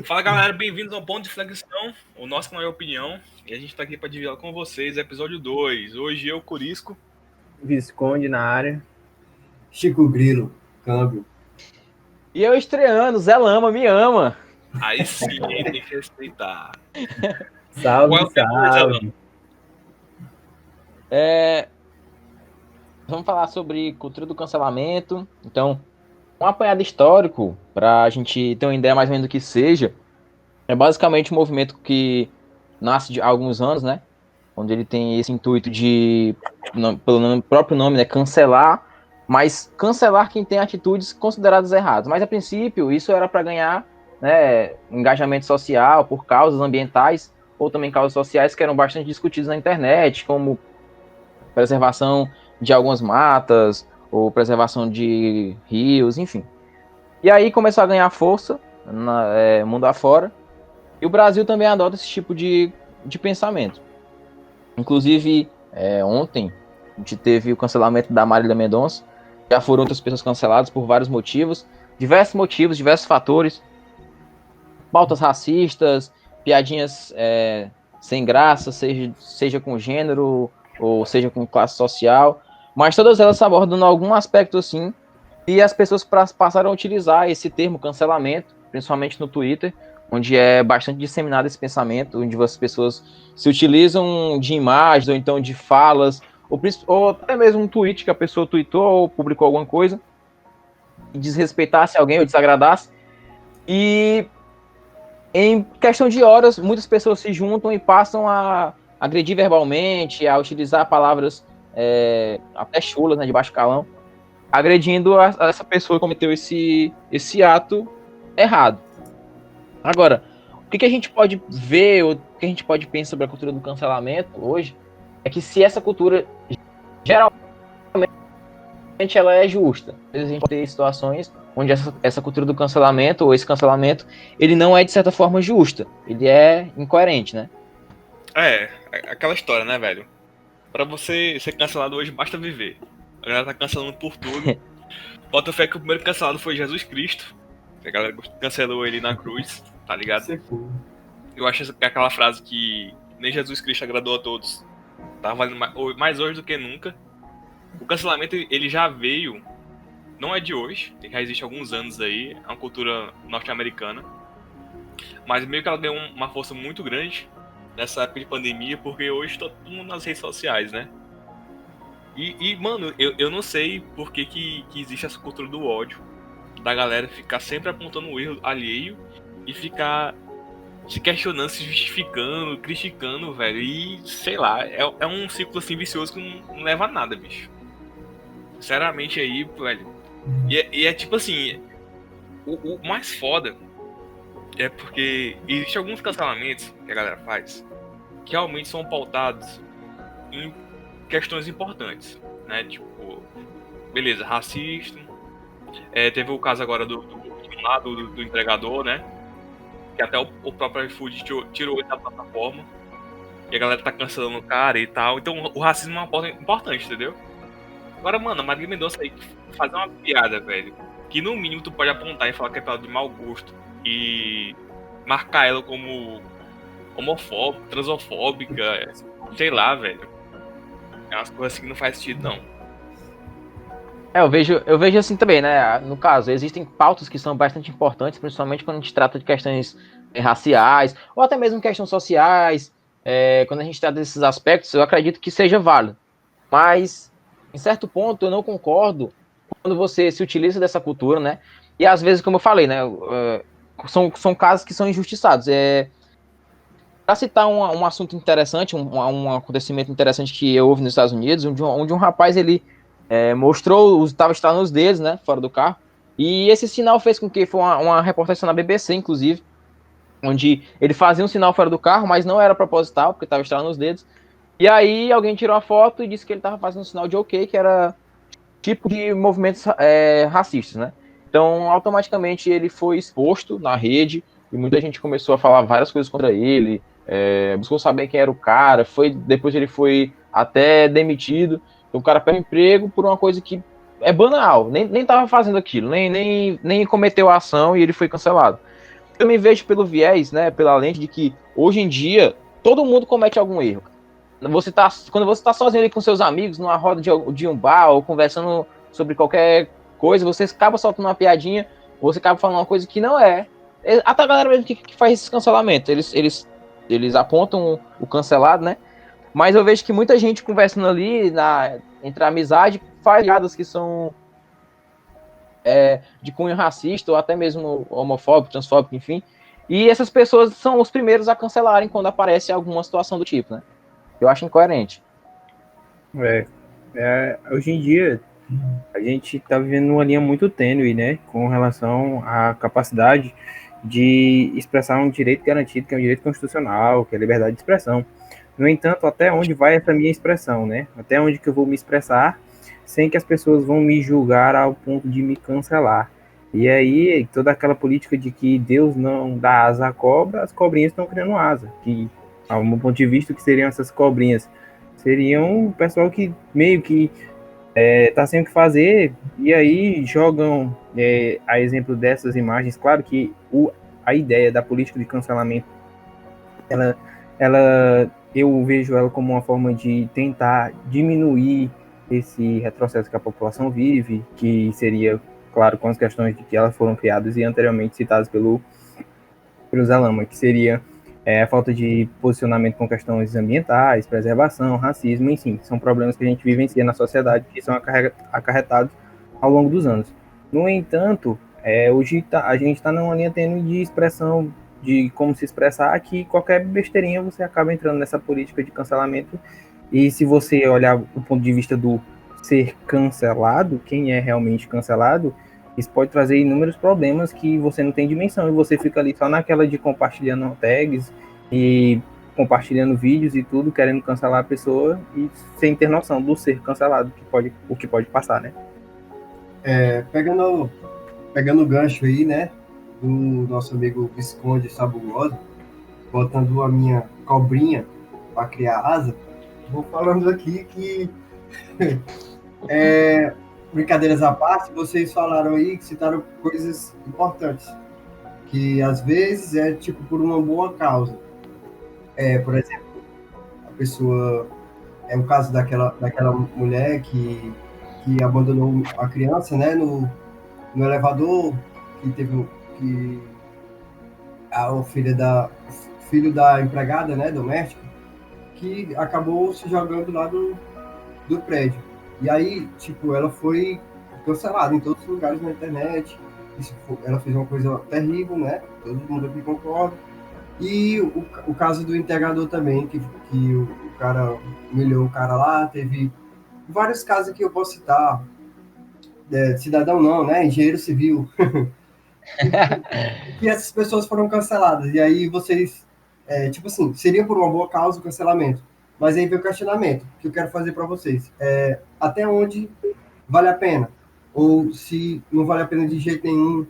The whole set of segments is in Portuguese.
Fala galera, bem-vindos ao Ponto de Flexão, o nosso canal de opinião. E a gente tá aqui para dividir com vocês episódio 2. Hoje eu, Curisco. Visconde na área. Chico Grilo, câmbio. E eu estreando, Zé Lama me ama. Aí sim, tem que respeitar. Qual é Salve, o tema hoje, Alan? salve. Vamos falar sobre cultura do cancelamento. Então, um apanhado histórico, para a gente ter uma ideia mais ou menos do que seja, é basicamente um movimento que nasce de alguns anos, né? Onde ele tem esse intuito de, pelo próprio nome, né, cancelar, mas cancelar quem tem atitudes consideradas erradas. Mas, a princípio, isso era para ganhar, né, engajamento social por causas ambientais ou também causas sociais que eram bastante discutidas na internet, como preservação de algumas matas ou preservação de rios, enfim. E aí começou a ganhar força mundo afora, e o Brasil também adota esse tipo de pensamento. Inclusive, ontem, a gente teve o cancelamento da Marília Mendonça, já foram outras pessoas canceladas por vários motivos, diversos fatores, pautas racistas, piadinhas sem graça, seja com gênero, ou seja com classe social, mas todas elas abordam algum aspecto assim, e as pessoas passaram a utilizar esse termo cancelamento, principalmente no Twitter, onde é bastante disseminado esse pensamento, onde as pessoas se utilizam de imagens, ou então de falas, ou até mesmo um tweet que a pessoa tweetou ou publicou alguma coisa, e desrespeitasse alguém ou desagradasse, e em questão de horas, muitas pessoas se juntam e passam a agredir verbalmente, a utilizar palavras até chulas, né, de baixo calão, agredindo a essa pessoa que cometeu esse ato errado. Agora, o que a gente pode ver, ou o que a gente pode pensar sobre a cultura do cancelamento hoje, é que se essa cultura geralmente ela é justa, às vezes a gente tem situações onde essa cultura do cancelamento, ou esse cancelamento, ele não é de certa forma justa, ele é incoerente, né? Aquela história, né, velho? Pra você ser cancelado hoje, basta viver. A galera tá cancelando por tudo. Bota fé que o primeiro cancelado foi Jesus Cristo. A galera cancelou ele na cruz, tá ligado? Eu acho que aquela frase que nem Jesus Cristo agradou a todos tá valendo mais hoje do que nunca. O cancelamento, ele já veio, não é de hoje, já existe há alguns anos aí, é uma cultura norte-americana, mas meio que ela ganhou uma força muito grande nessa época de pandemia, porque hoje tá todo mundo nas redes sociais, né? Mano, eu não sei por que existe essa cultura do ódio, da galera ficar sempre apontando o erro alheio e ficar se questionando, se justificando, criticando, velho. E, sei lá, é um ciclo assim vicioso que não leva a nada, bicho. Sinceramente aí, velho. E é tipo assim, o mais foda é porque existem alguns cancelamentos que a galera faz que realmente são pautados em questões importantes, né? Tipo, beleza, racista. Teve o caso agora do entregador, né? Que até o próprio iFood tirou ele da plataforma. E a galera tá cancelando o cara e tal. Então o racismo é uma pauta importante, entendeu? Agora, mano, a Marília Mendonça aí fazer uma piada, velho, que no mínimo tu pode apontar e falar que é piada de mau gosto e marcar ela como homofóbica, transofóbica, sei lá, velho. É umas coisas assim que não faz sentido, não. Eu vejo assim também, né? No caso, existem pautas que são bastante importantes, principalmente quando a gente trata de questões raciais, ou até mesmo questões sociais. Quando a gente trata desses aspectos, eu acredito que seja válido. Mas, em certo ponto, eu não concordo quando você se utiliza dessa cultura, né? E às vezes, como eu falei, né? São casos que são injustiçados. Para citar um assunto interessante, um acontecimento interessante que houve nos Estados Unidos, onde um rapaz ele mostrou, estava instalando os dedos, né, fora do carro, e esse sinal fez com que foi uma reportagem na BBC, inclusive, onde ele fazia um sinal fora do carro, mas não era proposital, porque estava instalando os dedos, e aí alguém tirou uma foto e disse que ele estava fazendo um sinal de ok, que era tipo de movimentos racistas, né? Então, automaticamente ele foi exposto na rede, e muita gente começou a falar várias coisas contra ele, buscou saber quem era o cara, depois ele foi até demitido. Então, o cara perde emprego por uma coisa que é banal, nem tava fazendo aquilo, nem cometeu a ação e ele foi cancelado. também vejo pelo viés, né, pela lente de que hoje em dia todo mundo comete algum erro. Quando você tá sozinho ali com seus amigos, numa roda de um bar, ou conversando sobre qualquer coisa, você acaba soltando uma piadinha, você acaba falando uma coisa que não é. Até a galera mesmo que faz esses cancelamentos, eles apontam o cancelado, né? Mas eu vejo que muita gente conversando ali entre a amizade faz piadas que são de cunho racista ou até mesmo homofóbico, transfóbico, enfim. E essas pessoas são os primeiros a cancelarem quando aparece alguma situação do tipo, né? Eu acho incoerente. Hoje em dia, a gente está vivendo uma linha muito tênue, né, com relação à capacidade de expressar um direito garantido, que é um direito constitucional, que é a liberdade de expressão. No entanto, até onde vai essa minha expressão, né? Até onde que eu vou me expressar sem que as pessoas vão me julgar ao ponto de me cancelar. E aí, toda aquela política de que Deus não dá asa à cobra, as cobrinhas estão criando asa. Que, ao meu ponto de vista, o que seriam essas cobrinhas? Seriam o pessoal que meio que tá sem o que fazer, e aí jogam a exemplo dessas imagens. Claro que a ideia da política de cancelamento, eu vejo ela como uma forma de tentar diminuir esse retrocesso que a população vive, que seria, claro, com as questões de que elas foram criadas e anteriormente citadas pelo Zalama, que seria a falta de posicionamento com questões ambientais, preservação, racismo, enfim, são problemas que a gente vivencia na sociedade que são acarretados ao longo dos anos. No entanto, hoje a gente está numa linha tênue de expressão, de como se expressar, que qualquer besteirinha você acaba entrando nessa política de cancelamento. E se você olhar o ponto de vista do ser cancelado, quem é realmente cancelado, isso pode trazer inúmeros problemas que você não tem dimensão, e você fica ali só naquela de compartilhando tags e compartilhando vídeos e tudo, querendo cancelar a pessoa e sem ter noção do ser cancelado, o que pode passar, né? Pegando o gancho aí, né, do nosso amigo Visconde Sabugoso, botando a minha cobrinha para criar asa, vou falando aqui que brincadeiras à parte, vocês falaram aí que citaram coisas importantes, que às vezes é tipo por uma boa causa. Por exemplo, a pessoa o caso daquela mulher que abandonou a criança, né, no elevador, que teve que o filho da empregada, né, doméstica, que acabou se jogando lá do prédio. E aí, tipo, ela foi cancelada em todos os lugares na internet. Ela fez uma coisa terrível, né? Todo mundo aqui concorda. E o caso do integrador também, que o cara humilhou o cara lá. Teve vários casos que eu posso citar. Cidadão não, né? Engenheiro civil. Que essas pessoas foram canceladas. E aí vocês, tipo assim, seria por uma boa causa o cancelamento. Mas aí vem o questionamento que eu quero fazer para vocês. Até onde vale a pena? Ou se não vale a pena de jeito nenhum,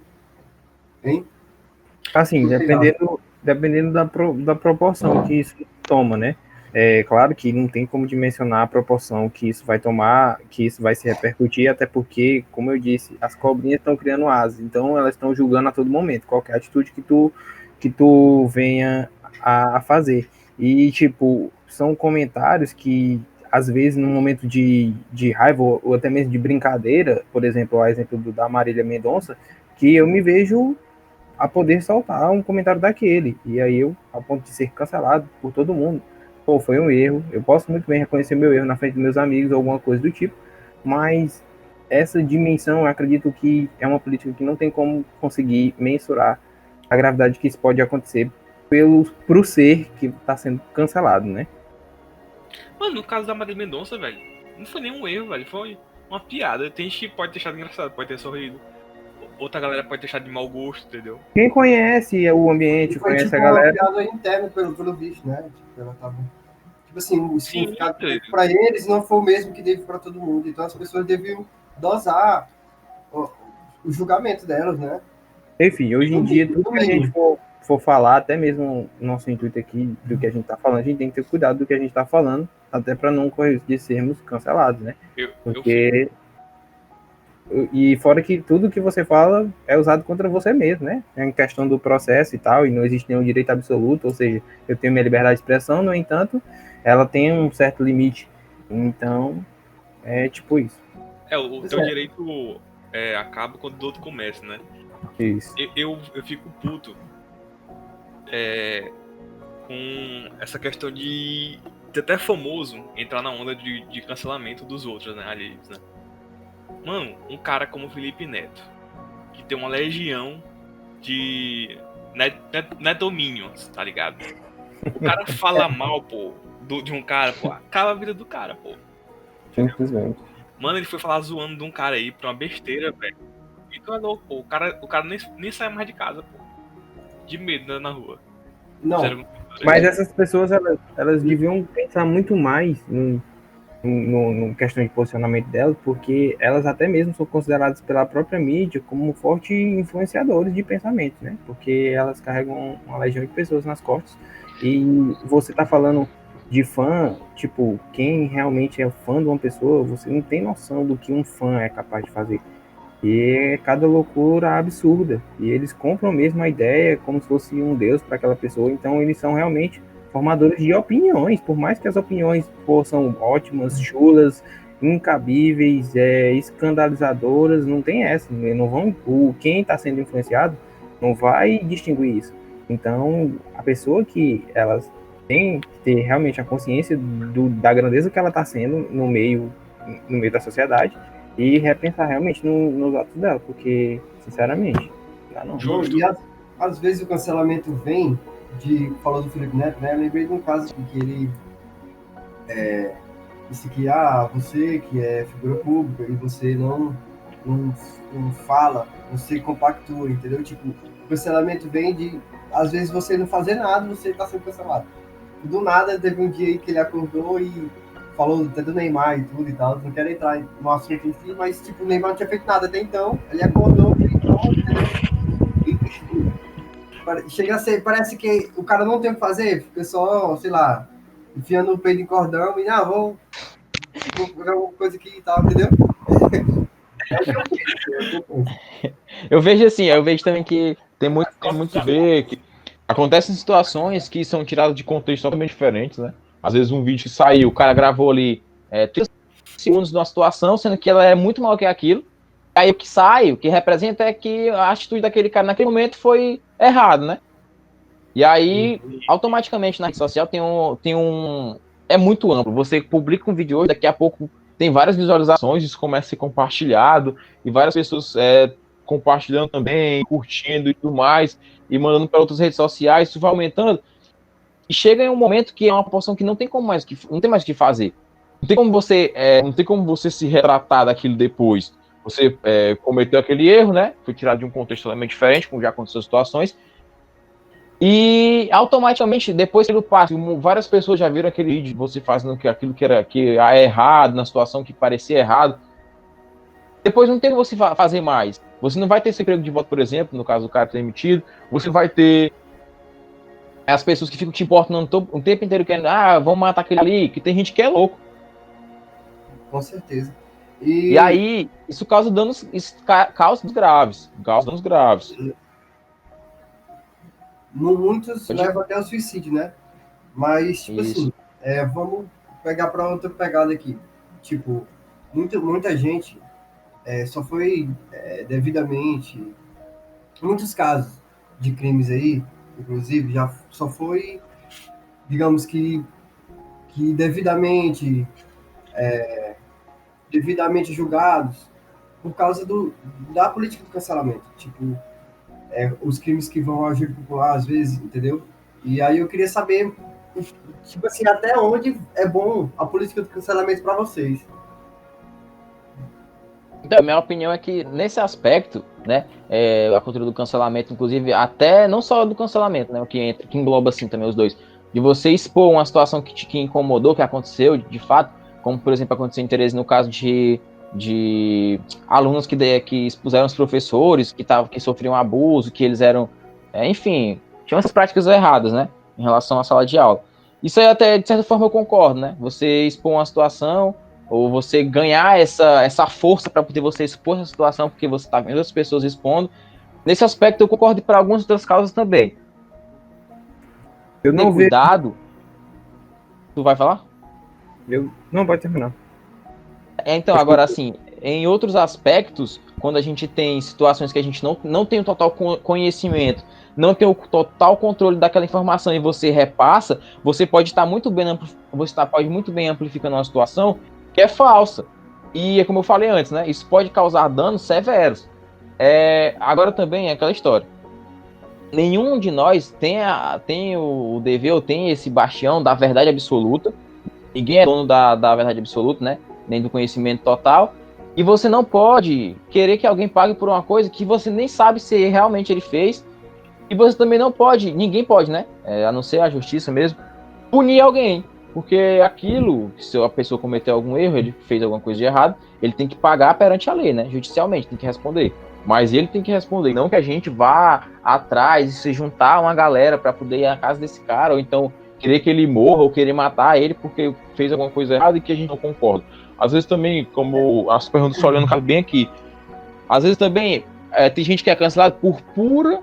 hein? Assim, dependendo da proporção que isso toma, né? É claro que não tem como dimensionar a proporção que isso vai tomar, que isso vai se repercutir, até porque, como eu disse, as cobrinhas estão criando asas, então elas estão julgando a todo momento, qualquer atitude que tu venha a fazer. E, tipo, são comentários que, às vezes, num momento de raiva, ou até mesmo de brincadeira, por exemplo, o exemplo da Marília Mendonça, que eu me vejo a poder soltar um comentário daquele. E aí eu, a ponto de ser cancelado por todo mundo, pô, foi um erro. Eu posso muito bem reconhecer meu erro na frente dos meus amigos ou alguma coisa do tipo, mas essa dimensão, eu acredito que é uma política que não tem como conseguir mensurar a gravidade que isso pode acontecer pro ser que está sendo cancelado, né? Mano, no caso da Marília Mendonça, velho, não foi nenhum erro, velho. Foi uma piada. Tem gente que pode ter achado engraçado, pode ter sorrido. Outra galera pode ter achado de mau gosto, entendeu? Quem conhece o ambiente, Foi conhece tipo a uma galera. piada interna pelo visto, né? Tipo, ela tava. Tipo assim, o significado Sim, para eles não foi o mesmo que teve para todo mundo. Então as pessoas deviam dosar o julgamento delas, né? Enfim, hoje em dia, tudo No que a gente mínimo. for falar, até mesmo o nosso intuito aqui do que a gente está falando, a gente tem que ter cuidado do que a gente está falando, até para não correr de sermos cancelados, né? eu fico. Porque E fora que tudo que você fala é usado contra você mesmo, né? É em questão do processo e tal, e não existe nenhum direito absoluto, ou seja, eu tenho minha liberdade de expressão, no entanto, ela tem um certo limite. Então, é tipo isso. O teu direito acaba quando o outro começa, né? Isso. Eu fico puto com essa questão de ser até famoso entrar na onda de cancelamento dos outros, né? Alheios, né? Mano, um cara como o Felipe Neto, que tem uma legião de Netominions, tá ligado? O cara fala mal, pô, de um cara, pô, acaba a vida do cara, pô. Simplesmente. Mano, ele foi falar zoando de um cara aí pra uma besteira, velho. Então é louco, pô. O cara nem sai mais de casa, pô. De medo, né, na rua. Não, Sério, Mas essas pessoas, elas deviam pensar muito mais no questão de posicionamento delas, porque elas até mesmo são consideradas pela própria mídia como fortes influenciadores de pensamento, né? Porque elas carregam uma legião de pessoas nas costas. E você tá falando de fã, tipo, quem realmente é fã de uma pessoa, você não tem noção do que um fã é capaz de fazer. E é cada loucura absurda. E eles compram mesmo a ideia como se fosse um deus para aquela pessoa. Então eles são realmente formadores de opiniões. Por mais que as opiniões possam ótimas, chulas, incabíveis, escandalizadoras, não tem essa. Não vão, quem está sendo influenciado não vai distinguir isso. Então a pessoa que elas tem que ter realmente a consciência da grandeza que ela está sendo no meio da sociedade e repensar realmente nos atos dela, porque, sinceramente, não. Justo. E às vezes o cancelamento vem falou do Felipe Neto, né? Eu lembrei de um caso que ele disse que, você que é figura pública e você não fala, você compactua, entendeu? Tipo, o cancelamento vem às vezes você não fazer nada, você tá sendo cancelado. Do nada, teve um dia aí que ele acordou e falou até do Neymar e tudo e tal, não quero entrar no assunto em si, mas tipo, o Neymar não tinha feito nada até então, ele acordou, gritou, e chega a ser, parece que o cara não tem o que fazer, fica só, sei lá, enfiando o peito em cordão e, vou pegar alguma coisa aqui e tal, entendeu? Eu vejo assim, eu vejo também que tem muito a ver, que acontecem situações que são tiradas de contexto totalmente diferentes, né? Às vezes um vídeo que saiu, o cara gravou ali 30 segundos de uma situação, sendo que ela é muito maior que aquilo. Aí o que sai, o que representa é que a atitude daquele cara naquele momento foi errado, né? E aí, automaticamente na rede social tem um... É muito amplo. Você publica um vídeo hoje, daqui a pouco tem várias visualizações, isso começa a ser compartilhado, e várias pessoas compartilhando também, curtindo e tudo mais, e mandando para outras redes sociais, isso vai aumentando. E chega em um momento que é uma porção que não tem não tem mais o que fazer. Não tem como você se retratar daquilo depois. Você cometeu aquele erro, né? Foi tirado de um contexto totalmente diferente, como já aconteceu situações. E automaticamente, depois que ele passa, várias pessoas já viram aquele vídeo de você fazendo aquilo que era errado, na situação que parecia errado. Depois não tem o que você fazer mais. Você não vai ter esse emprego de volta, por exemplo, no caso do cara ter demitido. Você vai ter as pessoas que ficam te importando o tempo inteiro querendo, vamos matar aquele ali, que tem gente que é louco. Com certeza. E aí, isso causa danos graves. Muitos levam até ao suicídio, né? Mas, tipo assim, vamos pegar para outra pegada aqui. Tipo, muita gente só foi devidamente... Muitos casos de crimes aí, inclusive, já só foi, digamos que devidamente julgados por causa da política do cancelamento. Tipo, os crimes que vão ao júri popular, às vezes, entendeu? E aí eu queria saber, tipo assim, até onde é bom a política do cancelamento para vocês. Então, minha opinião é que, nesse aspecto, né, a cultura do cancelamento, inclusive, até não só do cancelamento, né, que engloba, assim, também os dois, de você expor uma situação que te incomodou, que aconteceu, de fato, como, por exemplo, aconteceu em Tereza no caso de alunos que expuseram os professores, que sofriam abuso, que eles eram, enfim, tinham essas práticas erradas, né, em relação à sala de aula. Isso aí até, de certa forma, eu concordo, né, você expor uma situação ou você ganhar essa força para poder você expor essa situação, porque você está vendo as pessoas expondo. Nesse aspecto, eu concordo para algumas outras causas também. Eu Ter não vejo. cuidado. Tu vai falar? Não, pode terminar. Então, agora assim, em outros aspectos, quando a gente tem situações que a gente não tem o total conhecimento, não tem o total controle daquela informação e você repassa, você pode estar muito bem, pode muito bem amplificando uma situação que é falsa. E é como eu falei antes, né? Isso pode causar danos severos. Agora também é aquela história. Nenhum de nós tem o dever ou tem esse bastião da verdade absoluta. Ninguém é dono da verdade absoluta, né? Nem do conhecimento total. E você não pode querer que alguém pague por uma coisa que você nem sabe se realmente ele fez. E você também não pode, ninguém pode, né? A não ser a justiça mesmo, punir alguém. Porque aquilo, se a pessoa cometeu algum erro, ele fez alguma coisa de errado, ele tem que pagar perante a lei, né? Judicialmente, tem que responder. Mas ele tem que responder, não que a gente vá atrás e se juntar a uma galera para poder ir à casa desse cara, ou então querer que ele morra ou querer matar ele porque fez alguma coisa errada e que a gente não concorda. Às vezes também, como as perguntas só olhando bem aqui, às vezes também tem gente que é cancelada por pura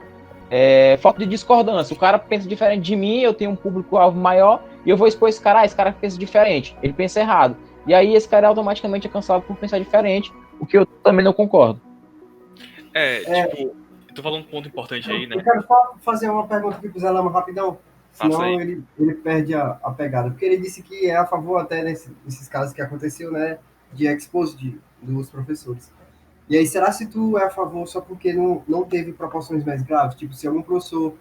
falta de discordância. O cara pensa diferente de mim, eu tenho um público-alvo maior e eu vou expor esse cara, esse cara pensa diferente, ele pensa errado. E aí esse cara automaticamente é cancelado por pensar diferente, o que eu também não concordo. Tipo, eu tô falando um ponto importante aí, né? Eu quero só fazer uma pergunta aqui pro Zé Lama rapidão, senão ele perde a pegada. Porque ele disse que é a favor até nesses casos que aconteceu, né, de expose dos professores. E aí, será se tu é a favor só porque não teve proporções mais graves? Tipo, se algum professor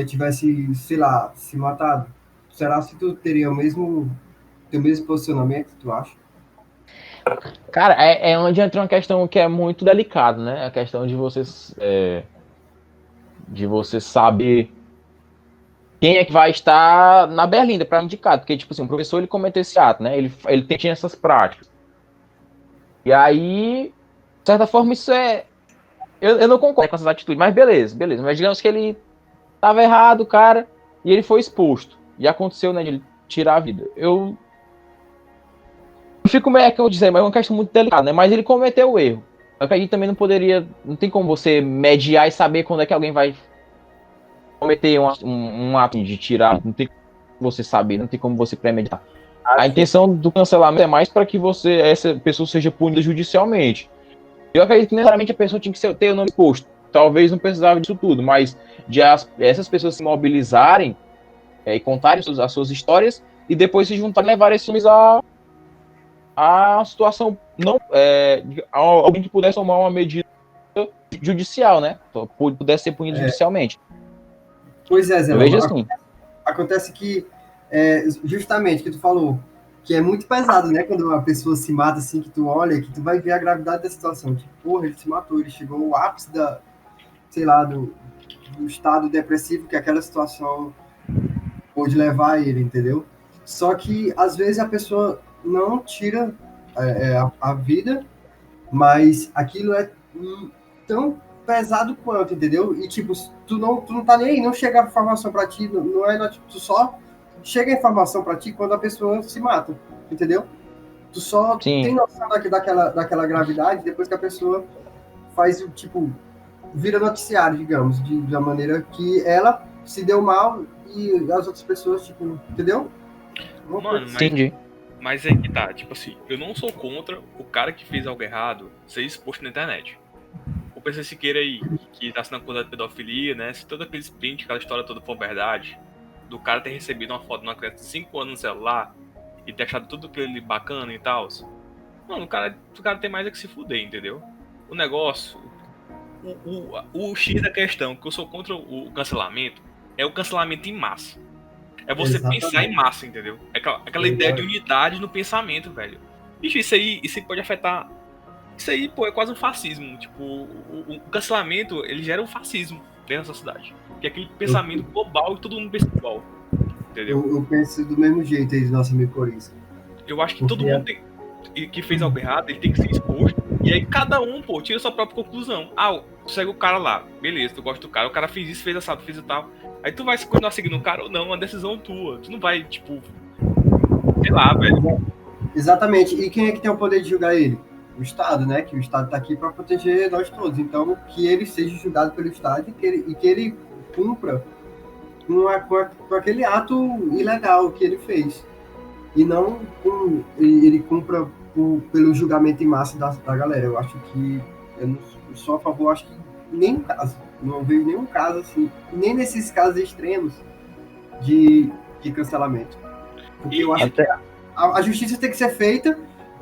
tivesse, sei lá, se matado, será se tu teria o mesmo posicionamento, tu acha? Cara, é onde entra uma questão que é muito delicada, né? A questão de você saber quem é que vai estar na berlinda para indicar. Porque, tipo assim, o professor ele cometeu esse ato, né? Ele tinha essas práticas. E aí, de certa forma, isso é. Eu não concordo com essas atitudes, mas beleza. Mas digamos que ele estava errado, cara, e ele foi exposto. E aconteceu, né, de ele tirar a vida. Eu fico meio que eu dizer, mas é uma questão muito delicada, né? Mas ele cometeu o erro. É que a gente também não poderia. Não tem como você mediar e saber quando é que alguém vai cometer um ato de tirar. Não tem como você saber, não tem como você premeditar. A intenção do cancelamento é mais para que essa pessoa seja punida judicialmente. Eu acredito que necessariamente a pessoa tinha que ter o nome exposto. Talvez não precisava disso tudo, mas de essas pessoas se mobilizarem e contarem as suas histórias e depois se juntarem e levarem esses nomes a situação não alguém que pudesse tomar uma medida judicial, né? Pudesse ser punido judicialmente. Pois é, Zé. Eu vejo assim. Acontece que justamente que tu falou que é muito pesado, né? Quando uma pessoa se mata assim, que tu olha, que tu vai ver a gravidade da situação. Tipo, porra, ele se matou, ele chegou ao ápice do estado depressivo que aquela situação pode levar ele, entendeu? Só que às vezes a pessoa não tira a vida, mas aquilo é tão pesado quanto, entendeu? E tipo, tu não tá nem aí, não chega a informação pra ti, tu só chega a informação pra ti quando a pessoa se mata, entendeu? Tu só tem noção daquela gravidade depois que a pessoa faz o tipo, vira noticiário, digamos, da maneira que ela se deu mal e as outras pessoas, tipo, entendeu? Mano, mas é que tá, tipo assim, eu não sou contra o cara que fez algo errado ser exposto na internet. O PC Siqueira aí, que tá sendo acusado de pedofilia, né? Se todo aquele print, aquela história toda for verdade, do cara ter recebido uma foto de uma criança de 5 anos no celular e ter achado tudo aquilo bacana e tal, mano, o cara tem mais é que se fuder, entendeu? O negócio, o X da questão, que eu sou contra o cancelamento, é o cancelamento em massa. É você pensar em massa, entendeu? Aquela ideia de unidade no pensamento, velho. Bicho, isso aí pode afetar. Isso aí, pô, é quase um fascismo. Tipo, o cancelamento, ele gera um fascismo dentro da sociedade. Que é aquele pensamento global e todo mundo pensa igual. Entendeu? Eu penso do mesmo jeito aí do nosso amigo Corisco. Eu acho que todo mundo que fez algo errado, ele tem que ser exposto. E aí cada um, pô, tira a sua própria conclusão. Segue o cara lá. Beleza, tu gosta do cara. O cara fez isso, fez assado, fez e tal. Aí tu vai continuar seguindo o cara ou não, uma decisão tua. Tu não vai, tipo... Sei lá, velho. Exatamente. E quem é que tem o poder de julgar ele? O Estado, né? Que o Estado está aqui para proteger nós todos. Então, que ele seja julgado pelo Estado e que ele cumpra com aquele ato ilegal que ele fez. E não ele cumpra pelo julgamento em massa da galera. Eu acho que eu não sou a favor, acho que nenhum caso. Não vejo nenhum caso assim, nem nesses casos extremos de cancelamento. Porque eu acho que a justiça tem que ser feita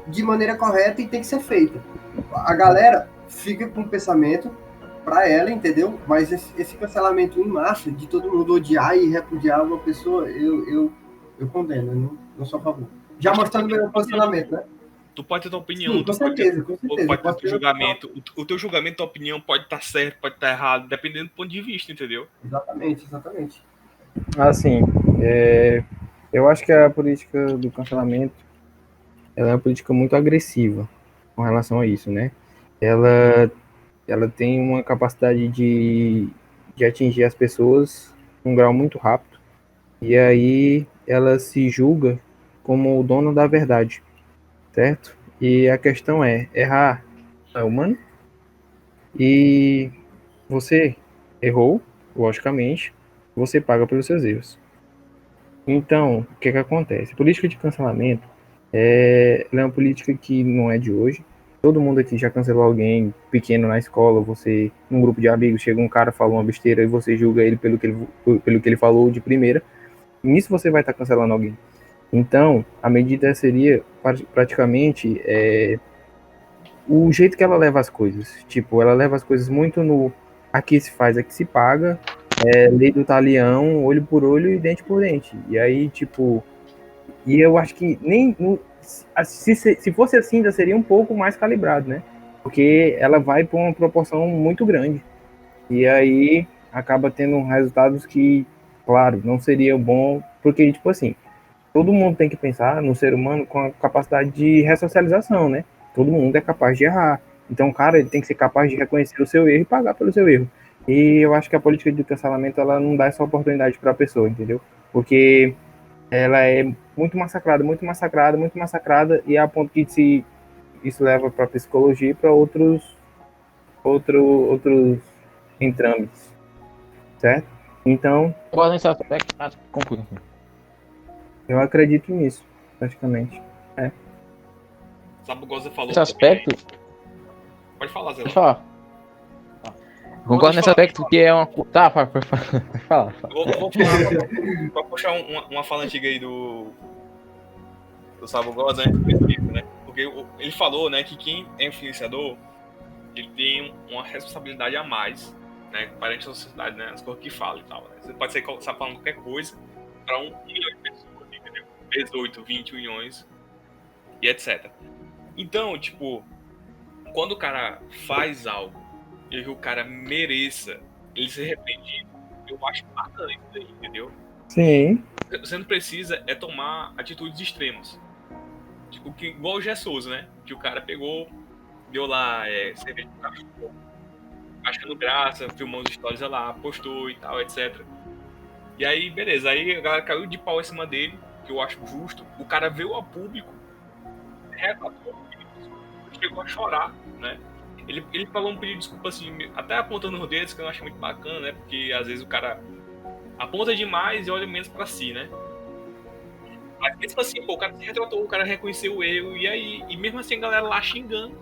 de maneira correta e tem que ser feita. A galera fica com o pensamento para ela, entendeu? Mas esse cancelamento em massa, de todo mundo odiar e repudiar uma pessoa, eu condeno, eu não sou a favor. Já mostrando meu posicionamento, né? Tu pode ter tua opinião, Sim, com certeza. Pode ter teu julgamento. O teu julgamento, tua opinião pode estar certo, pode estar errado, dependendo do ponto de vista, entendeu? Exatamente. Assim, eu acho que a política do cancelamento ela é uma política muito agressiva com relação a isso, né? Ela tem uma capacidade de atingir as pessoas num grau muito rápido, e aí ela se julga como o dono da verdade, certo? E a questão é, errar é humano, e você errou, logicamente, você paga pelos seus erros. Então, o que acontece? A política de cancelamento ela é uma política que não é de hoje. Todo mundo aqui já cancelou alguém pequeno na escola. Você, num grupo de amigos, chega um cara, fala uma besteira e você julga ele pelo que ele falou de primeira. Nisso você vai estar cancelando alguém. Então, a medida seria praticamente o jeito que ela leva as coisas. Tipo, ela leva as coisas muito no aqui se faz, aqui se paga, lei do talião, olho por olho e dente por dente. E aí, tipo, e eu acho que nem se fosse assim, ainda seria um pouco mais calibrado, né? Porque ela vai para uma proporção muito grande. E aí acaba tendo resultados que, claro, não seria bom, porque, tipo assim, todo mundo tem que pensar no ser humano com a capacidade de ressocialização, né? Todo mundo é capaz de errar. Então, o cara, ele tem que ser capaz de reconhecer o seu erro e pagar pelo seu erro. E eu acho que a política de cancelamento, ela não dá essa oportunidade para a pessoa, entendeu? Porque ela é muito massacrada, e a ponto que se isso leva para psicologia e para outros entrames, certo? Então, Nesse aspecto, conclui. eu acredito nisso, praticamente. Sabe o que você falou? Nesse aspecto, Pode falar, Zé. pode falar. Concordo nesse aspecto que é uma... Tá, pode falar. Vou falar pra puxar uma fala antiga aí do Sabugosa, né? Porque ele falou, né, que quem é influenciador, ele tem uma responsabilidade a mais, né, perante a sociedade, né, as coisas que fala e tal, né? Você pode ser falando qualquer coisa para 1 milhão de pessoas, entendeu? 18, 20 milhões e etc. Então, tipo, quando o cara faz algo e o cara mereça ele ser repreendido, eu acho bacana isso daí, entendeu? Sim. Você não precisa tomar atitudes extremas. Tipo, igual o Gé Souza, né? Que o cara pegou, deu lá cerveja de cachorro, achando graça, filmando stories lá, postou e tal, etc. E aí, beleza. Aí a galera caiu de pau em cima dele, que eu acho justo. O cara veio a público, relatou, chegou a chorar, né? Ele falou um pedido de desculpa assim, até apontando os dedos, que eu acho muito bacana, né? Porque às vezes o cara aponta demais e olha menos pra si, né? Mas mesmo assim, pô, o cara se retratou, o cara reconheceu o erro, e aí, e mesmo assim a galera lá xingando,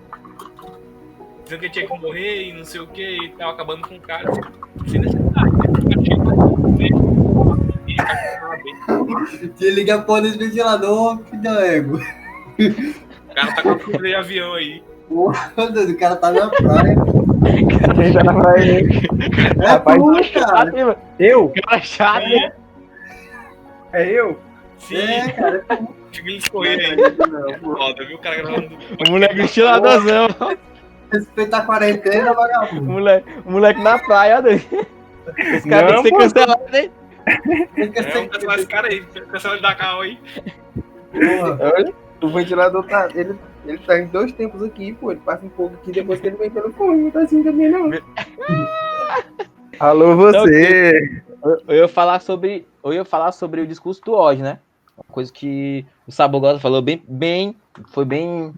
dizendo que ele tinha que morrer e não sei o que, e tal, acabando com o cara, sem necessidade, Se liga a porra desse ventilador, que dá ego. O cara tá com a corrida de avião aí. Porra, o cara tá na praia. Quem tá na praia? Rapaz, cara. Eu? Cara chato, né? É eu? Sim, Cara. fica ele escorrendo aí. Foda, viu? O cara gravando. O moleque ventiladorzão. Respeita a quarentena, vagabundo. O moleque na praia, né? Esse cara tem que ser cancelado, hein? Vamos cancelar esse cara aí, cancela ele da carro aí. Olha, o ventilador tá. Ele tá em 2 tempos aqui, pô. Ele passa um pouco aqui depois que ele vem pelo fone. Não tá assim também, não. Alô, você! Eu ia falar sobre o discurso do ódio, né? Uma coisa que o Sabugosa falou foi bem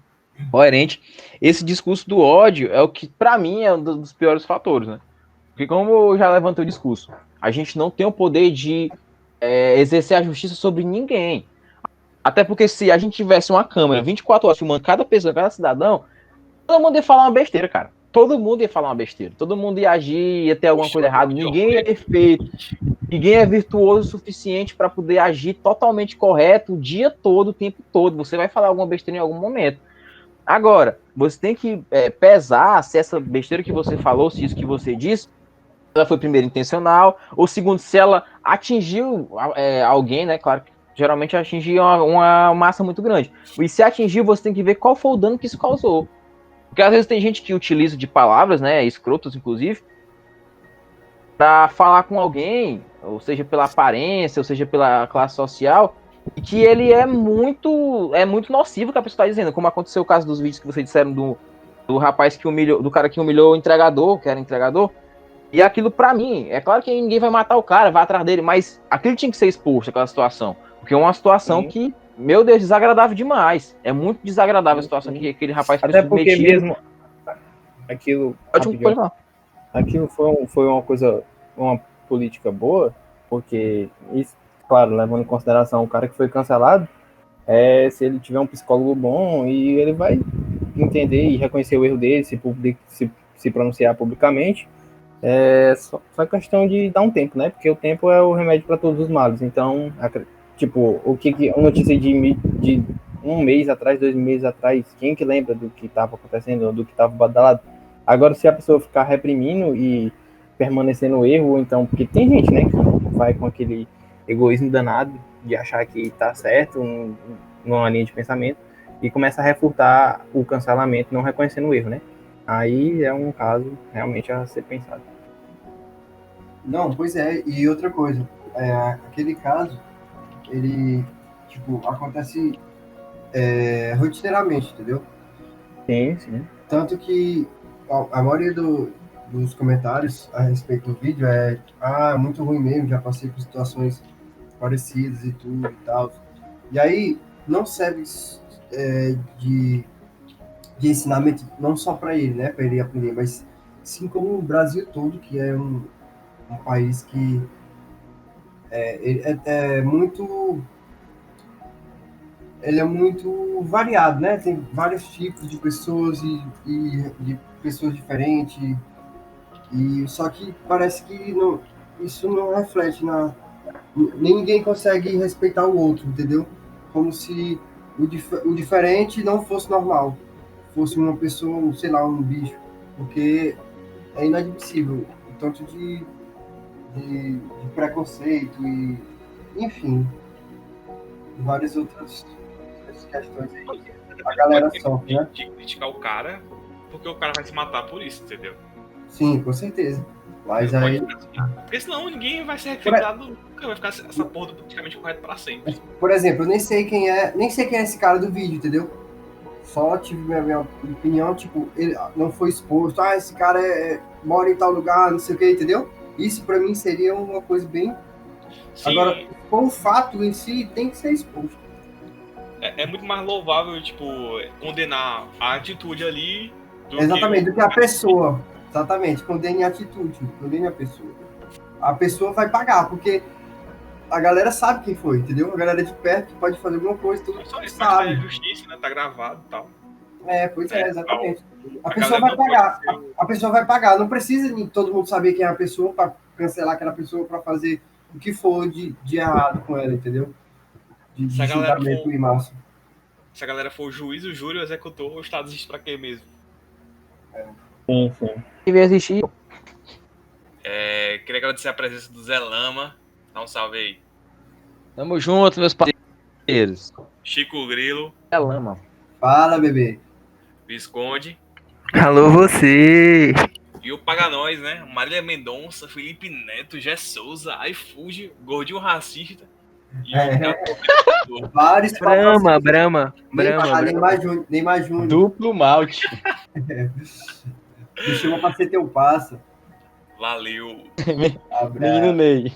coerente. Esse discurso do ódio é o que, pra mim, é um dos piores fatores, né? Porque como eu já levantei o discurso, a gente não tem o poder de exercer a justiça sobre ninguém. Até porque se a gente tivesse uma câmera 24 horas filmando cada pessoa, cada cidadão, todo mundo ia falar uma besteira, cara. Todo mundo ia falar uma besteira. Todo mundo ia agir, ia ter alguma coisa errada. Ninguém é perfeito. Ninguém é virtuoso o suficiente para poder agir totalmente correto o dia todo, o tempo todo. Você vai falar alguma besteira em algum momento. Agora, você tem que pesar se essa besteira que você falou, se isso que você disse, ela foi primeiro intencional, ou segundo, se ela atingiu alguém, né? Claro que geralmente atingiu uma massa muito grande. E se atingiu, você tem que ver qual foi o dano que isso causou. Porque às vezes tem gente que utiliza de palavras, né? Escrotos, inclusive, para falar com alguém, ou seja, pela aparência, ou seja, pela classe social, e que ele é muito nocivo que a pessoa está dizendo, como aconteceu o caso dos vídeos que vocês disseram do rapaz que humilhou, do cara que humilhou o entregador, que era entregador. E aquilo, pra mim, é claro que ninguém vai matar o cara, vai atrás dele, mas aquilo tinha que ser exposto, aquela situação. Porque é uma situação que, meu Deus, desagradável demais. É muito desagradável a situação que aquele rapaz foi Até porque submetido. mesmo aquilo, Pode falar. aquilo foi uma coisa, uma política boa, porque isso, claro, levando em consideração o cara que foi cancelado, se ele tiver um psicólogo bom e ele vai entender e reconhecer o erro dele, se pronunciar publicamente. Só questão de dar um tempo, né? Porque o tempo é o remédio para todos os males. Então, tipo, a notícia de um mês atrás, 2 meses atrás, quem que lembra do que estava acontecendo, do que estava badalado? Agora, se a pessoa ficar reprimindo e permanecer no erro, ou então, porque tem gente, né, que vai com aquele egoísmo danado de achar que tá certo numa linha de pensamento e começa a refutar o cancelamento, não reconhecendo o erro, né? Aí é um caso realmente a ser pensado. Não, pois é, e outra coisa, aquele caso, ele, tipo, acontece rotineiramente, entendeu? Sim, sim. Tanto que a maioria dos comentários a respeito do vídeo é muito ruim mesmo, já passei por situações parecidas e tudo e tal. E aí, não serve de ensinamento não só para ele, né, para ele aprender, mas sim como o Brasil todo, que é um país que muito, ele é muito variado, né? Tem vários tipos de pessoas e de pessoas diferentes. E só que parece que isso não reflete ninguém consegue respeitar o outro, entendeu? Como se o diferente não fosse normal, fosse uma pessoa, sei lá, um bicho, porque é inadmissível o tanto de preconceito e, enfim, várias outras questões aí. A galera sofre, né? De criticar o cara, porque o cara vai se matar por isso, entendeu? Sim, com certeza. Mas Não aí. pode ficar assim, porque senão ninguém vai ser refritado nunca, vai ficar essa porra do politicamente correto pra sempre. Por exemplo, eu nem sei quem é esse cara do vídeo, entendeu? Só tive minha opinião, tipo, ele não foi exposto. Ah, esse cara mora em tal lugar, não sei o que, entendeu? Isso pra mim seria uma coisa bem. Sim, Agora, com o fato em si, tem que ser exposto. É muito mais louvável, tipo, condenar a atitude ali do que a pessoa. Exatamente, condene a atitude, condene a pessoa. A pessoa vai pagar, porque a galera sabe quem foi, entendeu? A galera de perto pode fazer alguma coisa, tudo só isso, sabe. mas tá justiça, né? Tá gravado e tal. Pois é, exatamente. A A pessoa galera vai não pagar. pode ser A pessoa vai pagar. Não precisa de todo mundo saber quem é a pessoa para cancelar aquela pessoa, para fazer o que for de errado com ela, entendeu? De Se a galera julgamento for- e massa. Se a galera for o juiz, o júri, o executor, o Estado existe pra quê mesmo? Sim, sim. Devia existir. Queria agradecer a presença do Zé Lama. Dá um salve aí. Tamo junto, meus parceiros. Chico Grilo, É lama. Fala, bebê. Visconde. Alô, você! E o Paga Nós, né? Marília Mendonça, Felipe Neto, Gé Souza, iFood, Gordinho Racista. E Vários Brama. Neymar Júnior. Duplo malte. Me chama pra ser teu passa. Valeu. Abraço. Menino Ney.